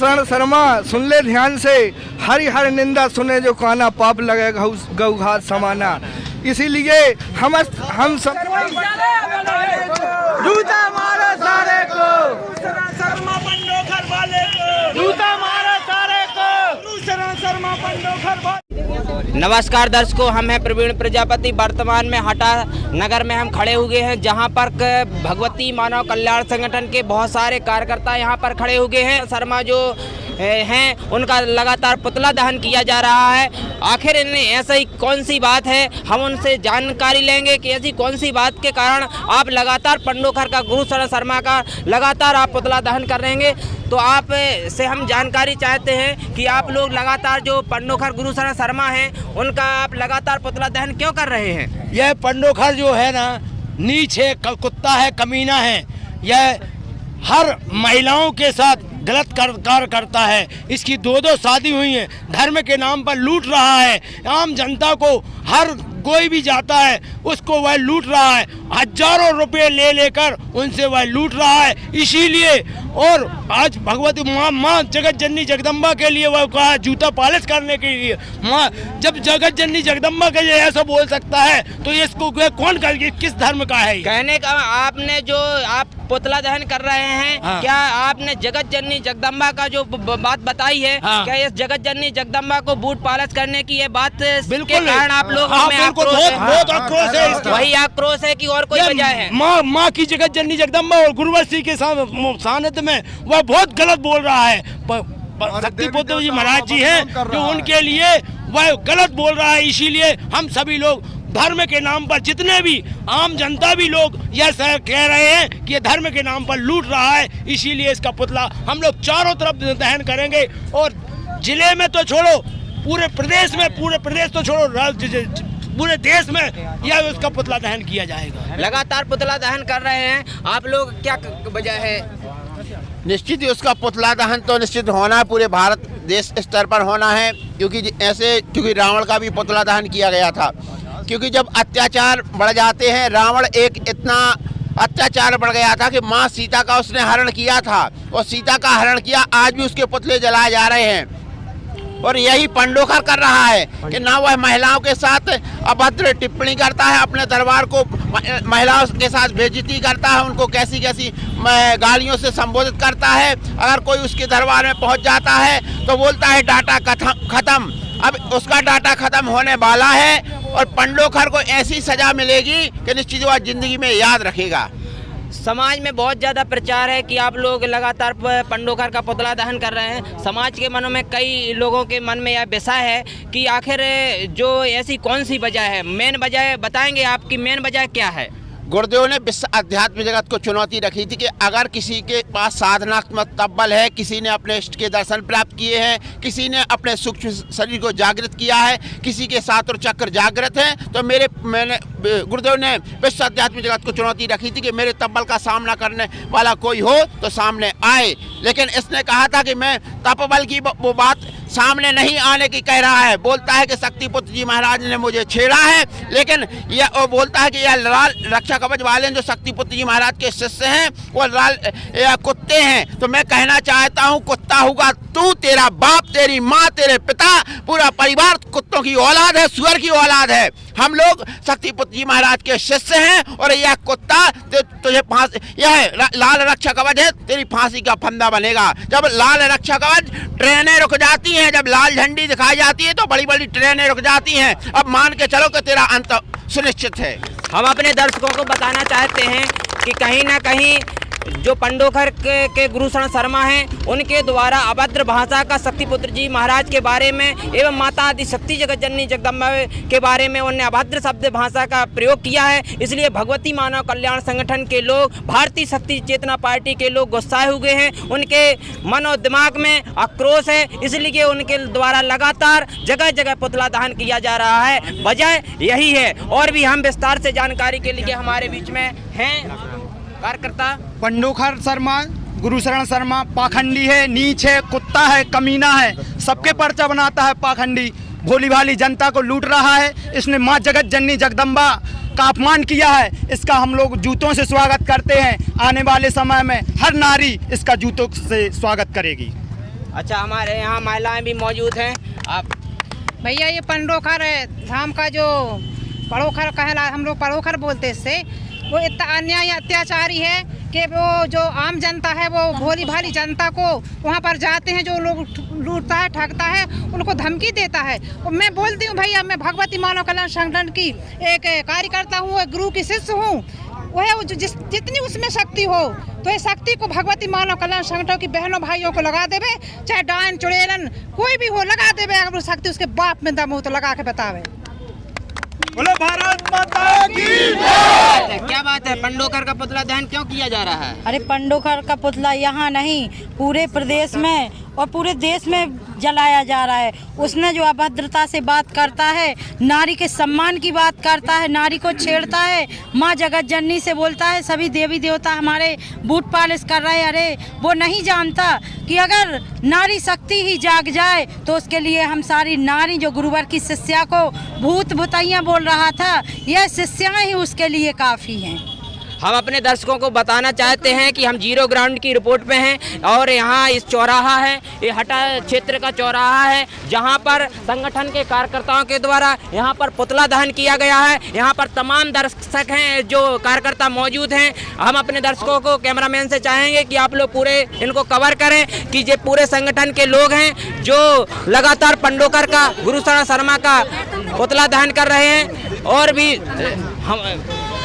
गुरुशरण शर्मा सुन ले ध्यान से, हरि हर निंदा सुने जो काना, पाप लगे गौघात समाना। इसीलिए हम सब जूता मारो सारे को, शर्मा पंडोखर वाले को जूता मारो सारे को, गुरुशरण शर्मा पंडोखर वाले। नमस्कार दर्शकों, हम हैं प्रवीण प्रजापति। वर्तमान में हटा नगर में हम खड़े हुए हैं, जहां पर भगवती मानव कल्याण संगठन के बहुत सारे कार्यकर्ता यहां पर खड़े हुए हैं। शर्मा जो हैं उनका लगातार पुतला दहन किया जा रहा है। आखिर इन्हें ऐसा ही कौन सी बात है, हम उनसे जानकारी लेंगे कि ऐसी कौन सी बात के कारण आप लगातार पंडोखर का गुरुशरण शर्मा का लगातार आप पुतला दहन कर रहे हैं। तो आप से हम जानकारी चाहते हैं कि आप लोग लगातार जो पंडोखर गुरुशरण शर्मा हैं उनका आप लगातार पुतला दहन क्यों कर रहे हैं? यह पंडोखर जो है ना, नीच है, कुत्ता है, कमीना है। यह हर महिलाओं के साथ गलत कार्य करता है। इसकी दो शादी हुई है, धर्म के नाम पर लूट रहा है। आम जनता को हर कोई भी जाता है उसको वह लूट रहा है, हजारों रुपए ले लेकर उनसे वह लूट रहा है। इसीलिए और आज भगवती माँ जगत जननी जगदम्बा के लिए वह कहा जूता पालिश करने के लिए। माँ जब जगत जननी जगदम्बा के लिए ऐसा बोल सकता है तो इसको कौन कर, किस धर्म का है? कहने का आपने जो आप पुतला दहन कर रहे हैं, हाँ। क्या आपने जगत जननी जगदम्बा का जो बात बताई है, हाँ। क्या इस जगत जननी जगदम्बा को बूट पालिश करने की ये बात बिल्कुल के कारण आप लोग हाँ, में बहुत आक्रोश है इसका। वही आक्रोश है कि और कोई वजह है? माँ की जगत जननी जगदम्बा और गुरुवंशी के सानिध्य में वह बहुत गलत बोल रहा है। शक्ति पुत्र जी महाराज जी हैं जो उनके लिए वह गलत बोल रहा है। इसीलिए हम सभी लोग धर्म के नाम पर, जितने भी आम जनता भी लोग यह कह रहे हैं कि ये धर्म के नाम पर लूट रहा है। इसीलिए इसका पुतला हम लोग चारों तरफ दहन करेंगे। और जिले में तो छोड़ो, पूरे प्रदेश में, पूरे प्रदेश तो छोड़ो, पूरे देश में यह उसका पुतला दहन किया जाएगा। लगातार पुतला दहन कर रहे हैं आप लोग, क्या वजह है? निश्चित ही उसका पुतला दहन तो निश्चित होना है, पूरे भारत देश स्तर पर होना है। क्योंकि रावण का भी पुतला दहन किया गया था। क्योंकि जब अत्याचार बढ़ जाते हैं, रावण एक इतना अत्याचार बढ़ गया था कि माँ सीता का उसने हरण किया था, और सीता का हरण किया, आज भी उसके पुतले जलाए जा रहे हैं। और यही पंडोखर कर रहा है कि ना वह महिलाओं के साथ अभद्र टिप्पणी करता है, अपने दरबार को महिलाओं के साथ बेइज्जती करता है, उनको कैसी कैसी गालियों से संबोधित करता है। अगर कोई उसके दरबार में पहुंच जाता है तो बोलता है डाटा खत्म। अब उसका डाटा खत्म होने वाला है और पंडोखर को ऐसी सजा मिलेगी कि निश्चित वह जिंदगी में याद रखेगा। समाज में बहुत ज़्यादा प्रचार है कि आप लोग लगातार पंडोखर का पुतला दहन कर रहे हैं। समाज के मनों में, कई लोगों के मन में यह विषय है कि आखिर जो ऐसी कौन सी वजह है, मेन वजह बताएंगे? आपकी मेन वजह क्या है? गुरुदेव ने विश्व अध्यात्म जगत को चुनौती रखी थी कि अगर किसी के पास साधनात्मक तब्बल है, किसी ने अपने इष्ट के दर्शन प्राप्त किए हैं, किसी ने अपने सूक्ष्म शरीर को जागृत किया है, किसी के सातों चक्र जागृत हैं, तो मैंने गुरुदेव ने विश्व अध्यात्म जगत को चुनौती रखी थी कि मेरे तब्बल का सामना करने वाला कोई हो तो सामने आए। लेकिन इसने कहा था कि मैं तपबल की वो बात सामने नहीं आने की कह रहा है। बोलता है कि शक्तिपुत्र जी महाराज ने मुझे छेड़ा है, लेकिन यह बोलता है कि यह लाल रक्षा कवच वाले जो शक्तिपुत्र जी महाराज के शिष्य हैं वो लाल कुत्ते हैं। तो मैं कहना चाहता हूँ, कुत्ता होगा तू, तेरा बाप, तेरी माँ, तेरे पिता, पूरा परिवार कुत्तों की औलाद है, सुअर की औलाद है। हम लोग शक्तिपुत्र जी महाराज के शिष्य हैं और यह कुत्ता तुझे फांसी, यह लाल रक्षा कवच है, तेरी फांसी का फंदा बनेगा। जब लाल रक्षा कवच, ट्रेनें रुक जाती हैं, जब लाल झंडी दिखाई जाती है तो बड़ी बड़ी ट्रेनें रुक जाती हैं। अब मान के चलो कि तेरा अंत सुनिश्चित है। हम अपने दर्शकों को बताना चाहते हैं कि कहीं ना कहीं जो पंडोखर के गुरुशरण शर्मा हैं उनके द्वारा अभद्र भाषा का शक्तिपुत्र जी महाराज के बारे में एवं माता आदि शक्ति जगत जननी जगदम्बा के बारे में उन्होंने अभद्र शब्द भाषा का प्रयोग किया है। इसलिए भगवती मानव कल्याण संगठन के लोग, भारतीय शक्ति चेतना पार्टी के लोग गुस्साए हुए हैं, उनके मन और दिमाग में आक्रोश है। इसलिए उनके द्वारा लगातार जगह जगह पुतला दहन किया जा रहा है। वजह यही है। और भी हम विस्तार से जानकारी के लिए हमारे बीच में हैं कार्यकर्ता। पंडोखर शर्मा, गुरुशरण शर्मा पाखंडी है, नीच है, कुत्ता है, कमीना है, सबके पर्चा बनाता है, पाखंडी, भोली भाली जनता को लूट रहा है। इसने माँ जगत जननी जगदम्बा का अपमान किया है। इसका हम लोग जूतों से स्वागत करते हैं। आने वाले समय में हर नारी इसका जूतों से स्वागत करेगी। अच्छा, हमारे यहाँ महिलाएं भी मौजूद हैं। आप भैया ये पंडोखर धाम का जो पड़ोखर कहला, हम लोग पड़ोखर बोलते इससे, वो इतना अन्याय अत्याचारी है कि वो जो आम जनता है वो भोली भाली जनता को वहाँ पर जाते हैं, जो लोग लूटता है ठगता है उनको धमकी देता है। और मैं बोलती हूँ भैया, मैं भगवती मानव कल्याण संगठन की एक कार्यकर्ता हूँ, एक गुरु की शिष्य हूँ। वह जितनी उसमें शक्ति हो तो ये शक्ति को भगवती मानव कल्याण संगठन की बहनों भाइयों को लगा देवे, चाहे डायन चुड़ैलन कोई भी हो लगा देवे। अगर वो शक्ति उसके बाप में दम हो तो लगा के बतावे। बोलो भारत माता की जय। क्या बात है, पंडोखर का पुतला दहन क्यों किया जा रहा है? अरे पंडोखर का पुतला यहाँ नहीं, पूरे प्रदेश में और पूरे देश में जलाया जा रहा है। उसने जो अभद्रता से बात करता है, नारी के सम्मान की बात करता है, नारी को छेड़ता है, माँ जगत जननी से बोलता है, सभी देवी देवता हमारे बूट पालिश कर रहे हैं। अरे वो नहीं जानता कि अगर नारी शक्ति ही जाग जाए तो उसके लिए हम सारी नारी, जो गुरुवर की शिष्या को भूत भुतैया बोल रहा था, यह शिष्याएं ही उसके लिए काफ़ी हैं। हम अपने दर्शकों को बताना चाहते हैं कि हम जीरो ग्राउंड की रिपोर्ट पे हैं और यहाँ इस चौराहा है, ये हटा क्षेत्र का चौराहा है, जहाँ पर संगठन के कार्यकर्ताओं के द्वारा यहाँ पर पुतला दहन किया गया है। यहाँ पर तमाम दर्शक हैं जो कार्यकर्ता मौजूद हैं। हम अपने दर्शकों को, कैमरामैन से चाहेंगे कि आप लोग पूरे इनको कवर करें कि ये पूरे संगठन के लोग हैं जो लगातार पंडोखर का, गुरुशरण शर्मा का पुतला दहन कर रहे हैं। और भी हम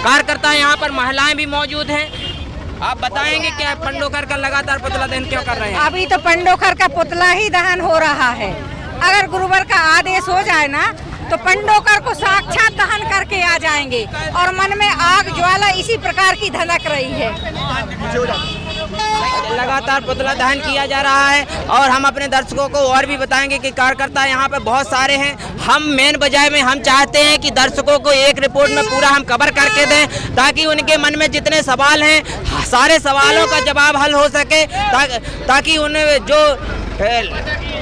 कार्यकर्ता यहाँ पर महिलाएं भी मौजूद हैं। आप बताएंगे क्या पंडोखर का लगातार पुतला दहन क्यों कर रहे हैं? अभी तो पंडोखर का पुतला ही दहन हो रहा है। अगर गुरुवर का आदेश हो जाए ना तो पंडोखर को साक्षात दहन करके आ जाएंगे। और मन में आग ज्वाला इसी प्रकार की धधक रही है। लगातार पुतला दहन किया जा रहा है और हम अपने दर्शकों को और भी बताएंगे कि कार्यकर्ता यहाँ पे बहुत सारे हैं। हम मेन बजाय में हम चाहते हैं कि दर्शकों को एक रिपोर्ट में पूरा हम कवर करके दें, ताकि उनके मन में जितने सवाल हैं सारे सवालों का जवाब हल हो सके, ताकि उन्हें जो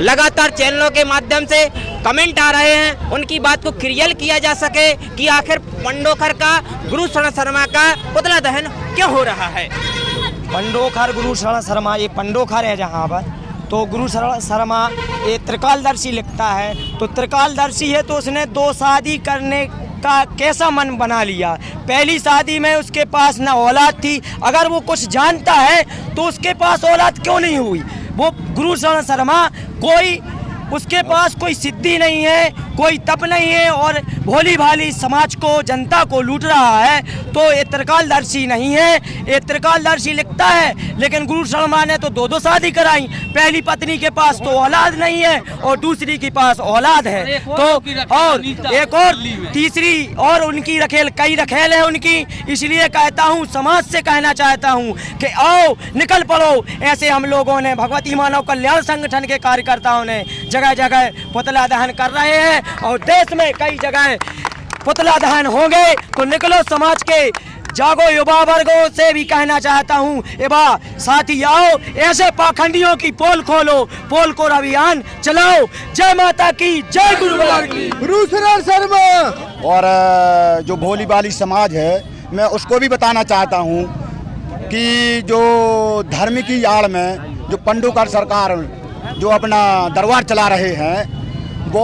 लगातार चैनलों के माध्यम से कमेंट आ रहे हैं उनकी बात को क्लियर किया जा सके कि आखिर पंडोखर का, गुरुशरण शर्मा का पुतला दहन क्यों हो रहा है। पंडोखर गुरुशरण शर्मा, ये पंडोखर है जहाँ पर, तो गुरुशरण शर्मा ये त्रिकालदर्शी लिखता है। तो त्रिकालदर्शी है तो उसने 2 शादी करने का कैसा मन बना लिया। पहली शादी में उसके पास ना औलाद थी। अगर वो कुछ जानता है तो उसके पास औलाद क्यों नहीं हुई? वो गुरुशरण शर्मा कोई, उसके पास कोई सिद्धि नहीं है, कोई तप नहीं है और भोली भाली समाज को, जनता को लूट रहा है। तो ये त्रिकालदर्शी नहीं है। ये त्रिकालदर्शी लिखता है, लेकिन गुरु शर्मा ने तो 2 शादी कराई। पहली पत्नी के पास तो औलाद नहीं है और दूसरी के पास औलाद है, तो और एक और तीसरी और उनकी रखेल, कई रखेल है उनकी। इसलिए कहता हूँ, समाज से कहना चाहता हूँ कि आओ निकल पड़ो। ऐसे हम लोगों ने, भगवती मानव कल्याण संगठन के कार्यकर्ताओं ने जगह जगह पुतला दहन कर रहे हैं और देश में कई जगह पुतला दहन होंगे। तो निकलो, समाज के जागो, युवा वर्गों से भी कहना चाहता हूँ, एबा साथी आओ, ऐसे पाखंडियों की पोल खोलो, पोल को अभियान चलाओ। जय माता की, जय गुरुवार की, गुरुशरण शर्मा। और जो भोली भाली समाज है, मैं उसको भी बताना चाहता हूँ कि जो धर्म की आड़ में जो पंडोखर सरकार जो अपना दरबार चला रहे हैं, वो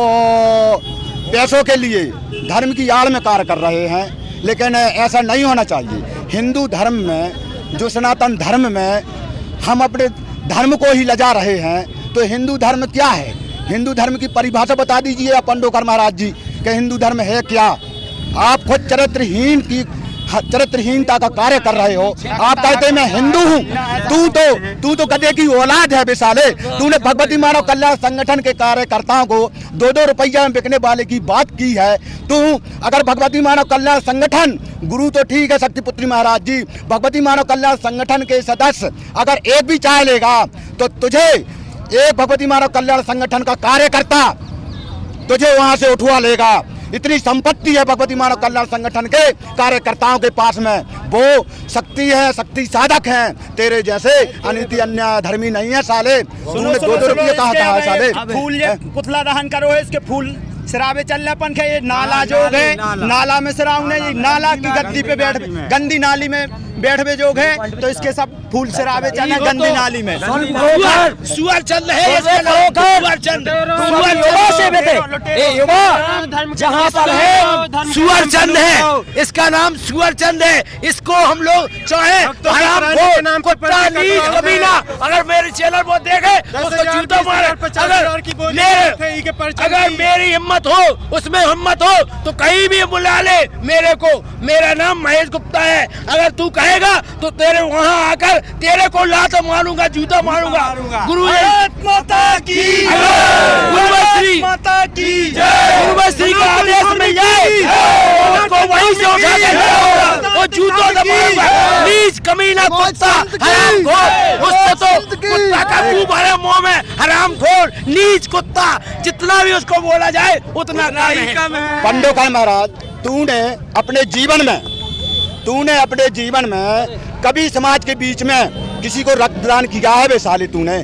पैसों के लिए धर्म की आड़ में कार्य कर रहे हैं। लेकिन ऐसा नहीं होना चाहिए। हिंदू धर्म में, जो सनातन धर्म में हम अपने धर्म को ही लजा रहे हैं, तो हिंदू धर्म क्या है? हिंदू धर्म की परिभाषा बता दीजिए पंडोखर महाराज जी कि हिंदू धर्म है क्या? आप खुद चरित्रहीनता का कार्य कर रहे हो। आप कहते मैं हिंदू हूँ, तू तो गधे की औलाद है बेसाले। तूने भगवती मानव कल्याण संगठन के कार्यकर्ताओं को 2-2 रुपया में बिकने वाले की बात की है। तू अगर भगवती मानव कल्याण संगठन, गुरु तो ठीक है शक्तिपुत्री महाराज जी, भगवती मानव कल्याण संगठन के सदस्य अगर एक भी चाय लेगा तो तुझे, एक भगवती मानव कल्याण संगठन का कार्यकर्ता तुझे वहां से उठवा लेगा। इतनी संपत्ति है भगवती मानव कल्याण संगठन के कार्यकर्ताओं के पास में। वो शक्ति है, शक्ति साधक हैं। तेरे जैसे अनिति अन्य धर्मी नहीं है साले। तूने 2-2 रुपये कहा है साले। फूल पुतला दहन करो, इसके फूल शराबे चलने अपन के ये नाला जो है नाला में शराब ने नाला की गद्दी पे बैठ गंदी नाली में बैठवे जो है तो इसके सब फूल शराबे चल रहे गंदी नाली में सुअर चल रहे जहाँ पर है सुअर चंद है, इसका नाम सुअर चंद है। इसको हम लोग चाहे तो हराम कुत्ता नीच कमीना अगर मेरे चैनल को देखे उसको जूता मारे। अगर मेरी हिम्मत हो उसमें हिम्मत हो तो कहीं भी बुला ले मेरे को। मेरा नाम महेश गुप्ता है। अगर तू कहेगा तो तेरे वहाँ आकर तेरे को लात मारूंगा, जूता मारूंगा। गुरु माता की माता की गुरुश्री का आदेश में उसको वहीं से उठा के वो जूतों से मारूंगा। नीच कमीना कुत्ता हरामखोर, उससे तो कुत्ता का खूब भरे मुंह में हरामखोर नीच कुत्ता, जितना भी उसको बोला जाए उतना कम है। पंडोखर महाराज, तूने अपने जीवन में कभी समाज के बीच में किसी को रक्तदान किया है वैशाली? तूने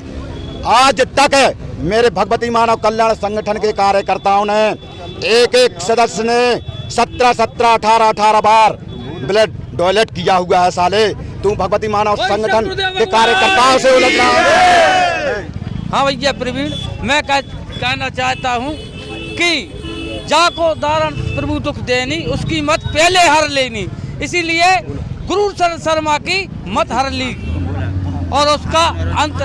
आज तक मेरे भगवती मानव कल्याण संगठन के कार्यकर्ताओं ने एक सदस्य ने 17-18 बार ब्लड डोनेट किया हुआ है। साले तू भगवती मानव संगठन के कार्यकर्ताओं से उलझ रहा है। हाँ भैया प्रवीण, मैं कहना चाहता हूँ कि जाको दारण प्रभु दुख देनी उसकी मत पहले हर लेनी, इसीलिए गुरु शर्मा की मत हर ली और उसका अंत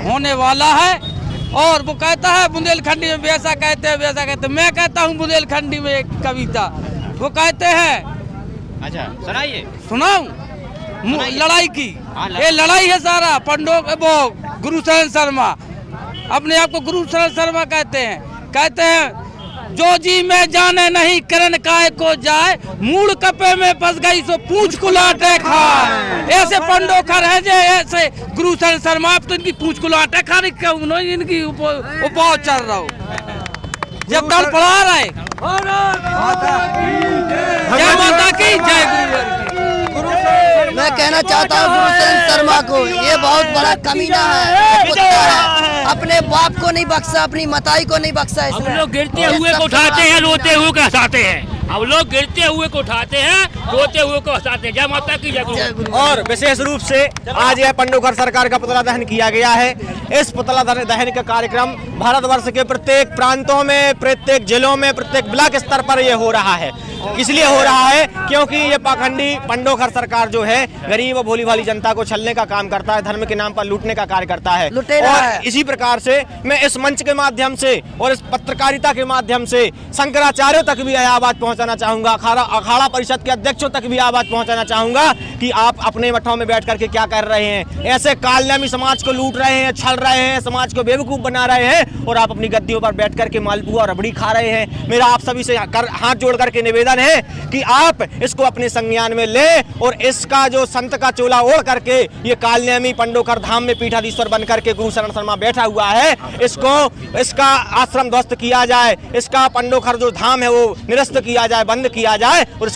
होने वाला है। और वो कहता है बुंदेलखंडी में वैसा कहते हैं वैसा कहते हैं। मैं कहता हूँ बुंदेलखंडी में एक कविता वो कहते हैं, अच्छा सुनाइए। सुनाऊं लड़ाई की? ये लड़ाई है सारा वो गुरु शर्मा अपने आप को गुरु शर्मा कहते हैं जो जी में जाने नहीं करण काय को जाए, मूड कपे में फंस गई सो पूछ कुलाटे खाए। ऐसे पंडोखर है जो ऐसे गुरु शर्मा, अब तो इनकी पूछ कुलाटे खाने क्यों इनकी उपवास चल रहा हो जब दल पढ़ा रहे। जय माता की जय। मैं कहना चाहता हूँ गुरु शर्मा को, ये बहुत बड़ा कमीना है, कुत्ता है। अपने बाप को नहीं बख्शा, अपनी माताई को नहीं बख्शा। हम लोग गिरते हुए को उठाते हैं, रोते हुए को हंसाते हैं। हम लोग गिरते हुए को उठाते हैं, रोते हुए को हंसाते हैं। जय माता की जय। और विशेष रूप से आज यह पंडोखर सरकार का पुतला दहन किया गया है। इस पुतला दहन का कार्यक्रम भारतवर्ष के प्रत्येक प्रांतों में, प्रत्येक जिलों में, प्रत्येक ब्लॉक स्तर पर यह हो रहा है। इसलिए हो रहा है क्योंकि ये पाखंडी पंडोखर सरकार जो है गरीब और भोली भाली जनता को छलने का काम करता है, धर्म के नाम पर लूटने का कार्य करता है। और इसी प्रकार से मैं इस मंच के माध्यम से और इस पत्रकारिता के माध्यम से शंकराचार्यों तक भी यह आवाज पहुंचाना चाहूंगा, अखाड़ा परिषद के अध्यक्षों तक भी आवाज पहुंचाना चाहूंगा कि आप अपने मठों में बैठ करके क्या कर रहे हैं। ऐसे कालनामी समाज को लूट रहे हैं, छल रहे हैं, समाज को बेवकूफ बना रहे हैं और आप अपनी गद्दियों पर बैठ करके मालपुआ और रबड़ी खा रहे हैं। मेरा आप सभी से हाथ जोड़ करके निवेदन है कि आप इसको अपने संज्ञान में ले और इसका जो संत का चोला ओढ़ करके ये कालनेमी पंडोखर धाम में पीठाधीश्वर बन करके गुरु शर्मा बैठा हुआ है, इसका आश्रम ध्वस्त किया जाए, इसका पंडोखर जो धाम है वो निरस्त किया जाए, बंद किया जाए और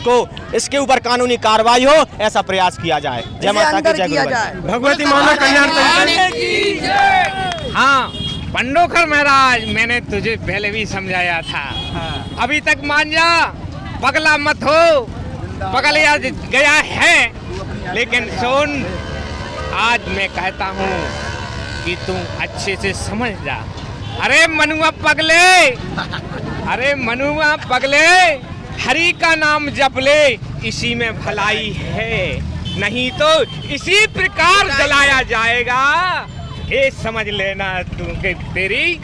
इसके ऊपर कानूनी कार्रवाई हो, ऐसा प्रयास किया जाए। जय माता की जय। भगवती मानव कल्याण। हाँ पंडोखर महाराज, मैंने तुझे पहले भी समझाया था, अभी तक मान जा, पगला मत हो। पगल गया है लेकिन सुन, आज मैं कहता हूँ कि तू अच्छे से समझ जा। अरे मनुआ पगले, हरि का नाम जप ले, इसी में भलाई है, नहीं तो इसी प्रकार जलाया जाएगा। ये समझ लेना तू कि तेरी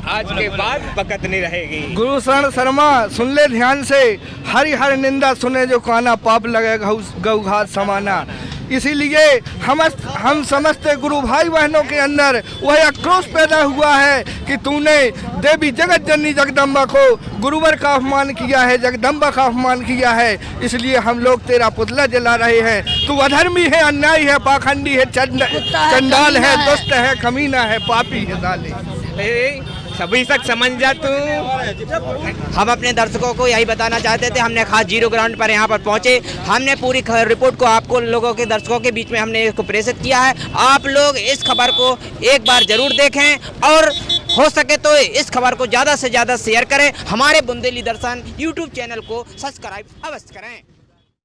आज के बाद बकत नहीं रहेगी। गुरु शर्मा सुन ले ध्यान से, हरि हर निंदा सुने जो काना, पाप लगे गौघात समाना। इसीलिए हम समस्त गुरु भाई बहनों के अंदर वह आक्रोश पैदा हुआ है कि तूने देवी जगत जननी जगदम्बा को गुरुवर का अपमान किया है, जगदम्बा का अपमान किया है। इसलिए हम लोग तेरा पुतला जला रहे हैं। तू अधर्मी है, अन्यायी है, पाखंडी है, चंडाल है, दुष्ट है, कमीना है, पापी है साले। सभी तक समझ जा तू। हम अपने दर्शकों को यही बताना चाहते थे, हमने खास जीरो ग्राउंड पर यहाँ पर पहुँचे, हमने पूरी रिपोर्ट को आपको लोगों के दर्शकों के बीच में हमने इसको प्रेषित किया है। आप लोग इस खबर को एक बार जरूर देखें और हो सके तो इस खबर को ज़्यादा से ज़्यादा शेयर करें। हमारे बुंदेली दर्शन यूट्यूब चैनल को सब्सक्राइब अवश्य करें।